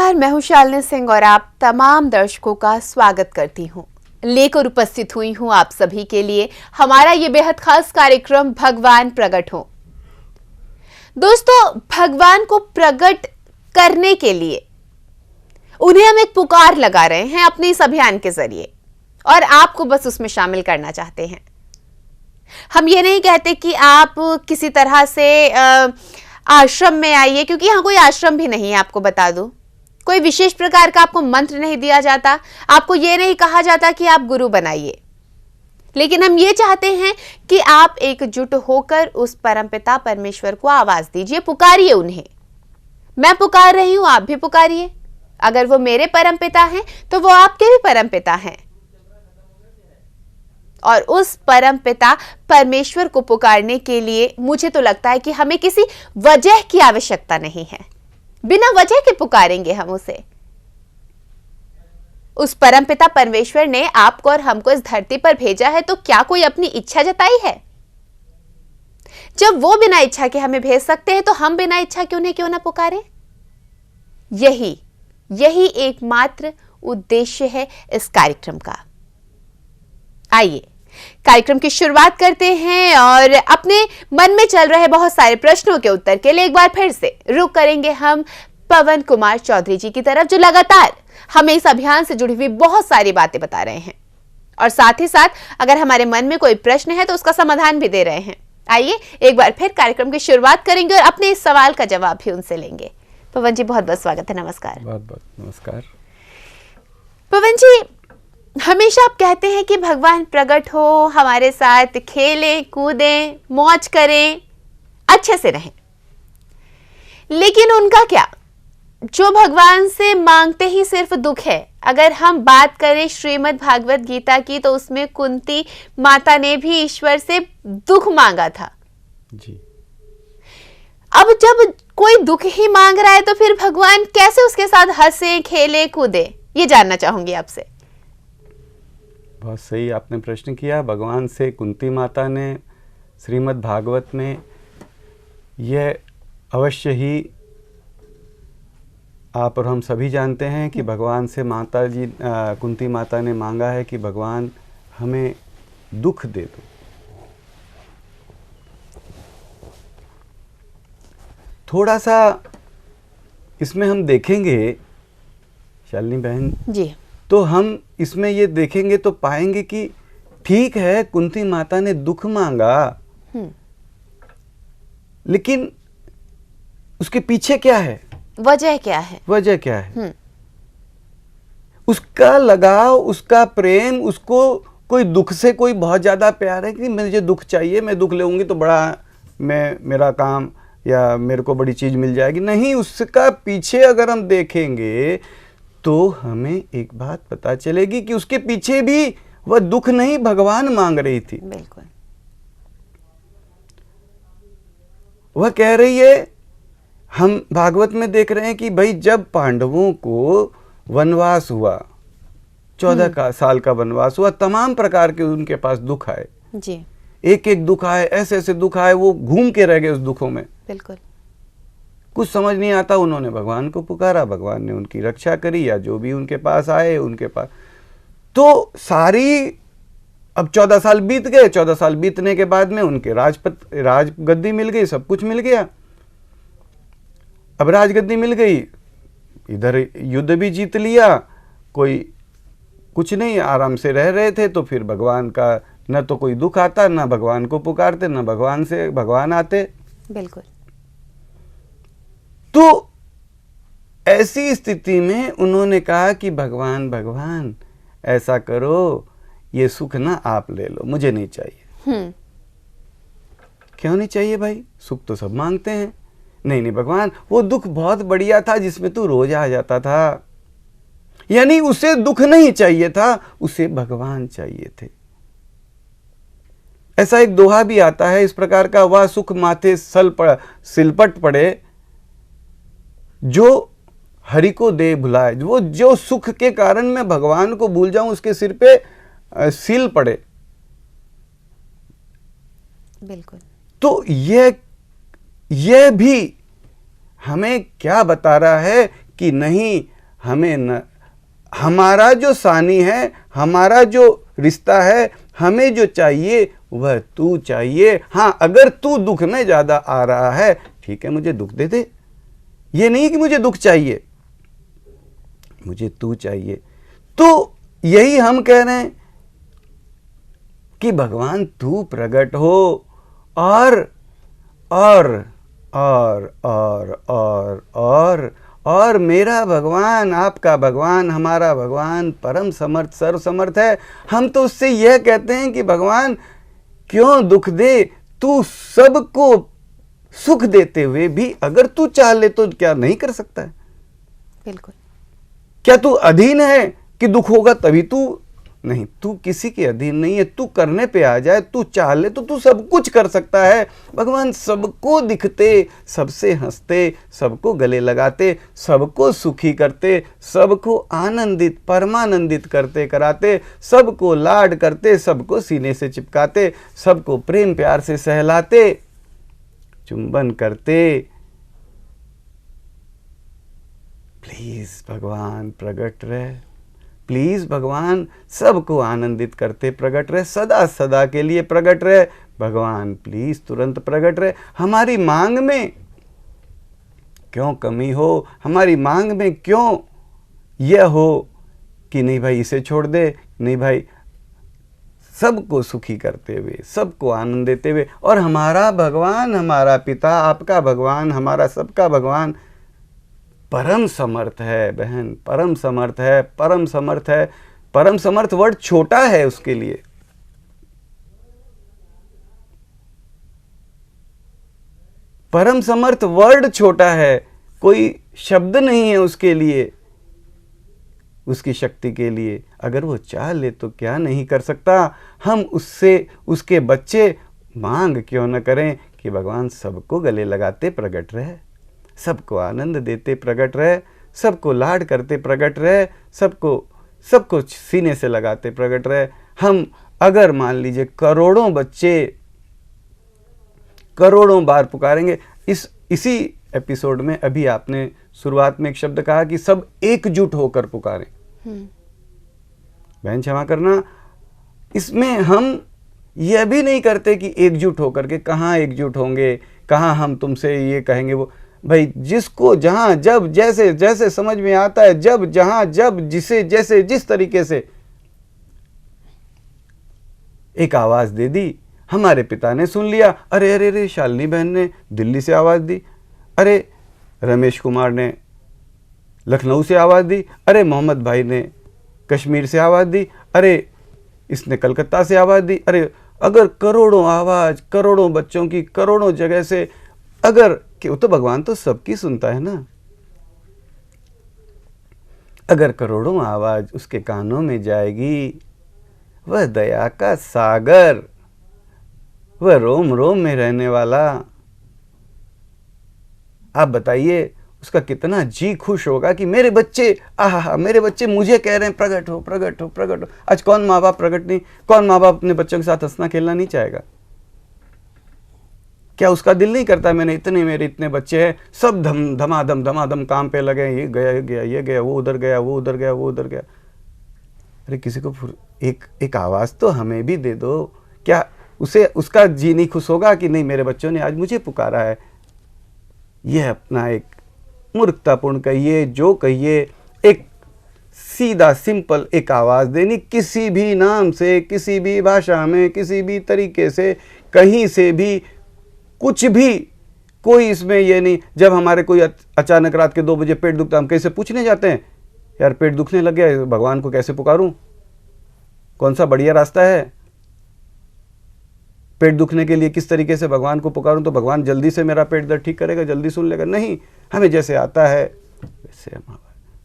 नमस्कार, मैं हूं शालिनी सिंह और आप तमाम दर्शकों का स्वागत करती हूं। लेकर उपस्थित हुई हूं आप सभी के लिए हमारा ये बेहद खास कार्यक्रम भगवान प्रकट हो। दोस्तों, भगवान को प्रकट करने के लिए उन्हें हम एक पुकार लगा रहे हैं अपने इस अभियान के जरिए और आपको बस उसमें शामिल करना चाहते हैं। हम ये नहीं कहते कि आप किसी तरह से आश्रम में आइए, क्योंकि यहां कोई आश्रम भी नहीं है। आपको बता दूं, कोई विशेष प्रकार का आपको मंत्र नहीं दिया जाता, आपको यह नहीं कहा जाता कि आप गुरु बनाइए। लेकिन हम ये चाहते हैं कि आप एकजुट होकर उस परमपिता परमेश्वर को आवाज दीजिए, पुकारिए उन्हें। मैं पुकार रही हूं, आप भी पुकारिए। अगर वो मेरे परमपिता हैं तो वो आपके भी परमपिता हैं। और उस परमपिता परमेश्वर को पुकारने के लिए मुझे तो लगता है कि हमें किसी वजह की आवश्यकता नहीं है। बिना वजह के पुकारेंगे हम उसे। उस परमपिता परमेश्वर ने आपको और हमको इस धरती पर भेजा है, तो क्या कोई अपनी इच्छा जताई है? जब वो बिना इच्छा के हमें भेज सकते हैं, तो हम बिना इच्छा के उन्हें क्यों ना पुकारें? यही एकमात्र उद्देश्य है इस कार्यक्रम का। आइए कार्यक्रम की शुरुआत करते हैं और अपने मन में चल रहे बहुत सारे प्रश्नों के उत्तर के लिए एक बार फिर से रुख करेंगे हम पवन कुमार चौधरी जी की तरफ, जो लगातार हमें इस अभियान से जुड़ी हुई बहुत सारी बातें बता रहे हैं और साथ ही साथ अगर हमारे मन में कोई प्रश्न है तो उसका समाधान भी दे रहे हैं। आइए एक बार फिर कार्यक्रम की शुरुआत करेंगे और अपने इस सवाल का जवाब भी उनसे लेंगे। पवन जी, बहुत बहुत स्वागत है। नमस्कार। बहुत बहुत नमस्कार। पवन जी, हमेशा आप कहते हैं कि भगवान प्रकट हो, हमारे साथ खेलें कूदें, मौज करें, अच्छे से रहें। लेकिन उनका क्या, जो भगवान से मांगते ही सिर्फ दुख है। अगर हम बात करें श्रीमद् भागवत गीता की, तो उसमें कुंती माता ने भी ईश्वर से दुख मांगा था जी। अब जब कोई दुख ही मांग रहा है तो फिर भगवान कैसे उसके साथ हंसे खेले कूदे? ये जानना चाहूंगी आपसे। बहुत सही आपने प्रश्न किया। भगवान से कुंती माता ने श्रीमद् भागवत में यह अवश्य ही आप और हम सभी जानते हैं कि भगवान से माता जी कुंती माता ने मांगा है कि भगवान हमें दुख दे दो। थोड़ा सा इसमें हम देखेंगे शालिनी बहन जी, तो हम इसमें ये देखेंगे तो पाएंगे कि ठीक है, कुंती माता ने दुख मांगा, लेकिन उसके पीछे क्या है? वजह क्या है? वजह क्या है? उसका लगाव, उसका प्रेम, उसको कोई दुख से कोई बहुत ज्यादा प्यार है कि मुझे दुख चाहिए, मैं दुख लेऊंगी तो बड़ा मेरा काम या मेरे को बड़ी चीज मिल जाएगी। नहीं, उसका पीछे अगर हम देखेंगे तो हमें एक बात पता चलेगी कि उसके पीछे भी वह दुख नहीं भगवान मांग रही थी। बिल्कुल। वह कह रही है, हम भागवत में देख रहे हैं कि भाई जब पांडवों को वनवास हुआ, 14 साल का वनवास हुआ, तमाम प्रकार के उनके पास दुख आए जी। एक एक दुख आए, ऐसे ऐसे दुख आए, वो घूम के रह गए उस दुखों में। बिल्कुल। कुछ समझ नहीं आता, उन्होंने भगवान को पुकारा, भगवान ने उनकी रक्षा करी, या जो भी उनके पास आए उनके पास। तो सारी अब 14 साल बीत गए। 14 साल बीतने के बाद में उनके राजगद्दी मिल गई, सब कुछ मिल गया। अब राजगद्दी मिल गई, इधर युद्ध भी जीत लिया, कोई कुछ नहीं, आराम से रह रहे थे। तो फिर भगवान का न तो कोई दुख आता, न भगवान को पुकारते, न भगवान से भगवान आते। बिल्कुल। तो ऐसी स्थिति में उन्होंने कहा कि भगवान भगवान ऐसा करो, ये सुख ना आप ले लो, मुझे नहीं चाहिए। क्यों नहीं चाहिए भाई? सुख तो सब मांगते हैं। नहीं नहीं भगवान, वो दुख बहुत बढ़िया था जिसमें तू रोज आ जाता था। यानी उसे दुख नहीं चाहिए था, उसे भगवान चाहिए थे। ऐसा एक दोहा भी आता है इस प्रकार का, वह सुख माथे सिलपट पड़े जो हरि को दे भुलाए। वो जो सुख के कारण मैं भगवान को भूल जाऊं, उसके सिर पे सिल पड़े। बिल्कुल। तो यह भी हमें क्या बता रहा है कि नहीं, हमें न, हमारा जो सानी है, हमारा जो रिश्ता है, हमें जो चाहिए वह तू चाहिए। हाँ, अगर तू दुख में ज़्यादा आ रहा है, ठीक है, मुझे दुख दे दे। ये नहीं कि मुझे दुख चाहिए, मुझे तू चाहिए। तो यही हम कह रहे हैं कि भगवान तू प्रकट हो और और और और और और और मेरा भगवान, आपका भगवान, हमारा भगवान परम समर्थ सर्व समर्थ है। हम तो उससे यह कहते हैं कि भगवान क्यों दुख दे, तू सबको सुख देते हुए भी अगर तू चाह ले तो क्या नहीं कर सकता है? बिल्कुल। क्या तू अधीन है कि दुख होगा तभी तू? नहीं, तू किसी के अधीन नहीं है। तू करने पे आ जाए, तू चाह ले तो तू सब कुछ कर सकता है। भगवान सबको दिखते, सबसे हंसते, सबको गले लगाते, सबको सुखी करते, सबको आनंदित परमानंदित करते कराते, सबको लाड करते, सबको सीने से चिपकाते, सबको प्रेम प्यार से सहलाते, चुंबन करते। प्लीज भगवान प्रकट रहे, प्लीज भगवान सबको आनंदित करते प्रकट रहे, सदा सदा के लिए प्रकट रहे। भगवान प्लीज तुरंत प्रकट रहे। हमारी मांग में क्यों कमी हो, हमारी मांग में क्यों यह हो कि नहीं भाई इसे छोड़ दे, नहीं भाई, सबको सुखी करते हुए, सबको आनंद देते हुए। और हमारा भगवान, हमारा पिता, आपका भगवान, हमारा सबका भगवान परम समर्थ है बहन, परम समर्थ है, परम समर्थ है। परम समर्थ वर्ड छोटा है उसके लिए। परम समर्थ वर्ड छोटा है, कोई शब्द नहीं है उसके लिए, उसकी शक्ति के लिए। अगर वो चाह ले तो क्या नहीं कर सकता। हम उससे, उसके बच्चे मांग क्यों न करें कि भगवान सबको गले लगाते प्रकट रहे, सबको आनंद देते प्रकट रहे, सबको लाड करते प्रकट रहे, सबको सीने से लगाते प्रकट रहे। हम अगर मान लीजिए करोड़ों बच्चे करोड़ों बार पुकारेंगे, इसी एपिसोड में अभी आपने शुरुआत में एक शब्द कहा कि सब एकजुट होकर पुकारें। बहन क्षमा करना, इसमें हम यह भी नहीं करते कि एकजुट होकर के, कहाँ एकजुट होंगे, कहाँ हम तुमसे ये कहेंगे वो। भाई जिसको जहां जब जैसे जैसे समझ में आता है, जब जहां जब जिसे जैसे जिस तरीके से एक आवाज दे दी। हमारे पिता ने सुन लिया, अरे अरे अरे शालिनी बहन ने दिल्ली से आवाज दी, अरे रमेश कुमार ने लखनऊ से आवाज दी, अरे मोहम्मद भाई ने कश्मीर से आवाज दी, अरे इसने कलकत्ता से आवाज दी। अरे अगर करोड़ों आवाज, करोड़ों बच्चों की करोड़ों जगह से, अगर तो भगवान तो सबकी सुनता है ना। अगर करोड़ों आवाज उसके कानों में जाएगी, वह दया का सागर, वह रोम रोम में रहने वाला, आप बताइए उसका कितना जी खुश होगा कि मेरे बच्चे, आहा मेरे बच्चे मुझे कह रहे हैं प्रकट हो प्रकट हो प्रकट हो। आज कौन माँ बाप प्रकट नहीं, कौन माँ बाप अपने बच्चों के साथ हंसना खेलना नहीं चाहेगा? क्या उसका दिल नहीं करता मेरे इतने बच्चे हैं, सब धमाधम काम पे लगे, ये गया ये गया, वो उधर गया वो उधर गया वो उधर गया। अरे किसी को एक आवाज तो हमें भी दे दो। क्या उसे, उसका जी नहीं खुश होगा कि नहीं मेरे बच्चों ने आज मुझे पुकारा है? यह अपना एक मूर्खतापूर्ण कहिए, जो कहिए, एक सीधा सिंपल एक आवाज देनी, किसी भी नाम से, किसी भी भाषा में, किसी भी तरीके से, कहीं से भी, कुछ भी, कोई इसमें ये नहीं। जब हमारे कोई अचानक रात के 2 बजे पेट दुखता, हम कैसे पूछने जाते हैं, यार पेट दुखने लग गया, भगवान को कैसे पुकारूं, कौन सा बढ़िया रास्ता है, पेट दुखने के लिए किस तरीके से भगवान को पुकारूं तो भगवान जल्दी से मेरा पेट दर्द ठीक करेगा, जल्दी सुन लेगा? नहीं, हमें जैसे आता है वैसे, हम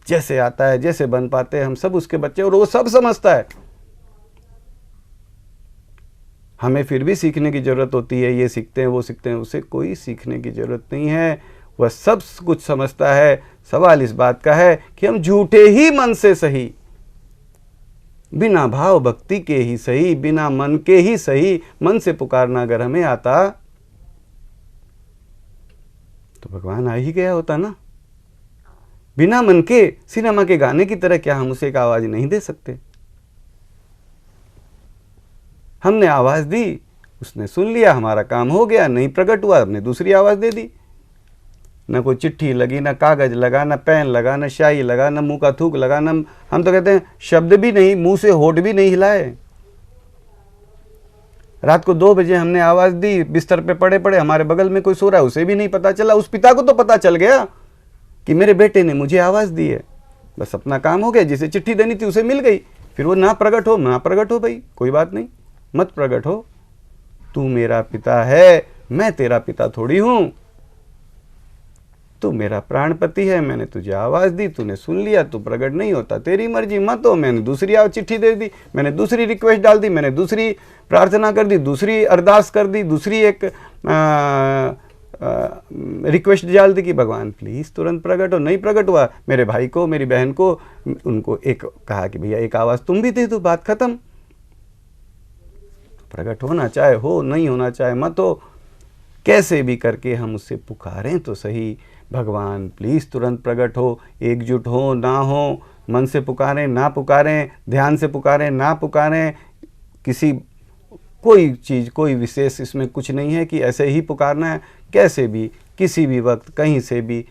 जैसे आता है, जैसे बन पाते हैं हम सब उसके बच्चे, और वो सब समझता है। हमें फिर भी सीखने की जरूरत होती है, ये सीखते हैं वो सीखते हैं, उसे कोई सीखने की जरूरत नहीं है, वह सब कुछ समझता है। सवाल इस बात का है कि हम झूठे ही मन से सही, बिना भाव भक्ति के ही सही, बिना मन के ही सही, मन से पुकारना अगर हमें आता तो भगवान आ ही गया होता ना। बिना मन के सिनेमा के गाने की तरह क्या हम उसे एक आवाज नहीं दे सकते? हमने आवाज दी, उसने सुन लिया, हमारा काम हो गया। नहीं प्रकट हुआ, हमने दूसरी आवाज दे दी। न कोई चिट्ठी लगी, न कागज लगा, न पेन लगा, न स्याही लगा, न मुंह का थूक लगा, न हम तो कहते हैं शब्द भी नहीं, मुंह से होठ भी नहीं हिलाए। रात को 2 बजे हमने आवाज दी, बिस्तर पे पड़े पड़े, हमारे बगल में कोई सो रहा है, उसे भी नहीं पता चला। उस पिता को तो पता चल गया कि मेरे बेटे ने मुझे आवाज दी है, बस अपना काम हो गया। जिसे चिट्ठी देनी थी उसे मिल गई। फिर वो ना प्रकट हो भाई, कोई बात नहीं, मत प्रकट हो। तू मेरा पिता है, मैं तेरा पिता थोड़ी हूं। तू मेरा प्राणपति है, मैंने तुझे आवाज दी, तूने सुन लिया, तू प्रकट नहीं होता, तेरी मर्जी, मत हो। मैंने दूसरी चिट्ठी दे दी, मैंने दूसरी रिक्वेस्ट डाल दी, मैंने दूसरी प्रार्थना कर दी, दूसरी अरदास कर दी, दूसरी एक रिक्वेस्ट डाल दी कि भगवान प्लीज तुरंत प्रकट हो। नहीं प्रकट हुआ, मेरे भाई को, मेरी बहन को, उनको एक कहा कि भैया एक आवाज तुम भी दे दो, बात खत्म। प्रकट होना चाहे हो, नहीं होना चाहे मत हो, कैसे भी करके हम उससे पुकारें तो सही, भगवान प्लीज तुरंत प्रकट हो। एकजुट हो ना हो, मन से पुकारें ना पुकारें, ध्यान से पुकारें ना पुकारें, कोई चीज़, कोई विशेष इसमें कुछ नहीं है कि ऐसे ही पुकारना है। कैसे भी, किसी भी वक्त, कहीं से भी,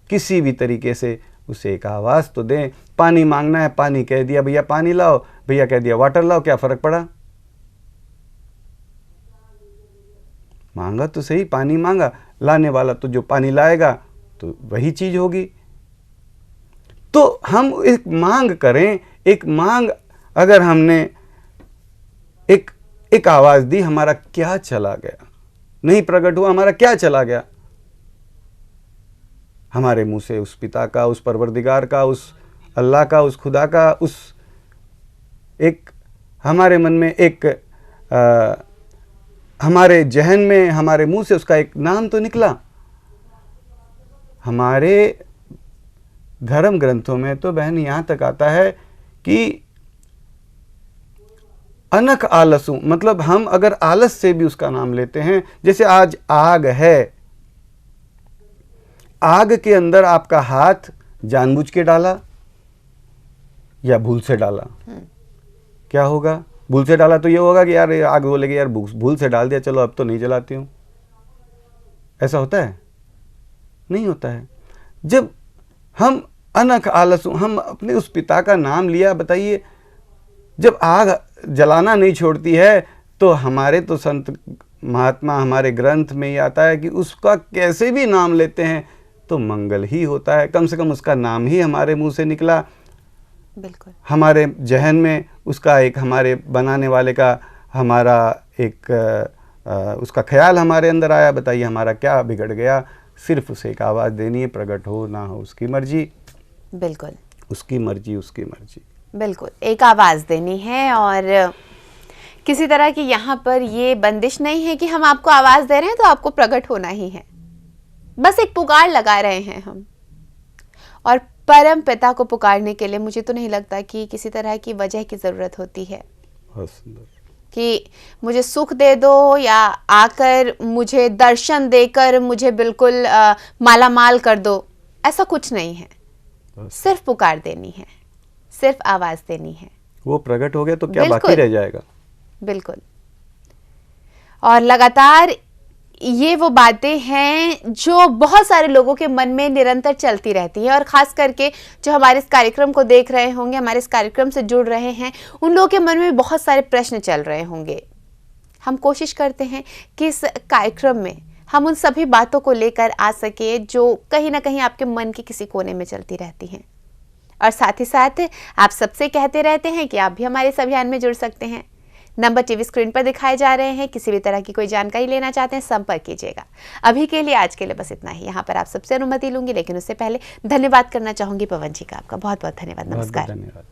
किसी भी तरीके से उसे एक आवाज़ तो दें। पानी मांगना है, पानी कह दिया भैया पानी लाओ, भैया कह दिया वाटर लाओ, क्या फ़र्क पड़ा? मांगा तो सही, पानी मांगा, लाने वाला तो जो पानी लाएगा तो वही चीज होगी। तो हम एक मांग करें, एक मांग, अगर हमने एक आवाज दी, हमारा क्या चला गया? नहीं प्रकट हुआ, हमारा क्या चला गया? हमारे मुंह से उस पिता का, उस परवरदिगार का, उस अल्लाह का, उस खुदा का, उस एक हमारे मन में एक हमारे जहन में, हमारे मुंह से उसका एक नाम तो निकला। हमारे धर्म ग्रंथों में तो बहन यहां तक आता है कि अनख आलसु, मतलब हम अगर आलस से भी उसका नाम लेते हैं, जैसे आज आग है, आग के अंदर आपका हाथ जानबूझ के डाला या भूल से डाला, क्या होगा? भूल से डाला तो ये होगा कि यार आग बोलेगी यार भूल से डाल दिया, चलो अब तो नहीं जलाती हूं। ऐसा होता है? नहीं होता है। जब हम अनख आलसु, हम अपने उस पिता का नाम लिया, बताइए, जब आग जलाना नहीं छोड़ती है तो हमारे तो संत महात्मा, हमारे ग्रंथ में ही आता है कि उसका कैसे भी नाम लेते हैं तो मंगल ही होता है। कम से कम उसका नाम ही हमारे मुंह से निकला, बिल्कुल हमारे जहन में उसका एक, हमारे बनाने वाले का हमारा एक उसका ख्याल हमारे अंदर आया। बताइए हमारा क्या बिगड़ गया? सिर्फ उसे एक आवाज़ देनी है, प्रकट हो ना हो उसकी मर्जी। बिल्कुल, उसकी मर्जी, उसकी मर्जी। बिल्कुल, एक आवाज़ देनी है। और किसी तरह की यहाँ पर ये बंदिश नहीं है कि हम आपको आवाज़ दे रहे हैं तो आपको प्रकट होना ही है। बस एक पुकार लगा रहे हैं हम। और परम पिता को पुकारने के लिए मुझे तो नहीं लगता कि किसी तरह की वजह की ज़रूरत होती है। बहुत सुंदर। कि मुझे सुख दे दो या आकर मुझे दर्शन देकर मुझे बिल्कुल माला माल कर दो, ऐसा कुछ नहीं है। सिर्फ पुकार देनी है, सिर्फ आवाज देनी है। वो प्रकट हो गया तो क्या बाकी रह जाएगा? बिल्कुल। और लगातार ये वो बातें हैं जो बहुत सारे लोगों के मन में निरंतर चलती रहती है। और खास करके जो हमारे इस कार्यक्रम को देख रहे होंगे, हमारे इस कार्यक्रम से जुड़ रहे हैं, उन लोगों के मन में बहुत सारे प्रश्न चल रहे होंगे। हम कोशिश करते हैं कि इस कार्यक्रम में हम उन सभी बातों को लेकर आ सके जो कहीं ना कहीं आपके मन के किसी कोने में चलती रहती हैं। और साथ ही साथ आप सबसे कहते रहते हैं कि आप भी हमारे इस अभियान में जुड़ सकते हैं। नंबर टीवी स्क्रीन पर दिखाए जा रहे हैं। किसी भी तरह की कोई जानकारी लेना चाहते हैं, संपर्क कीजिएगा। अभी के लिए, आज के लिए बस इतना ही। यहाँ पर आप सबसे अनुमति लूंगी, लेकिन उससे पहले धन्यवाद करना चाहूंगी पवन जी का। आपका बहुत बहुत धन्यवाद। नमस्कार। धन्यवाद।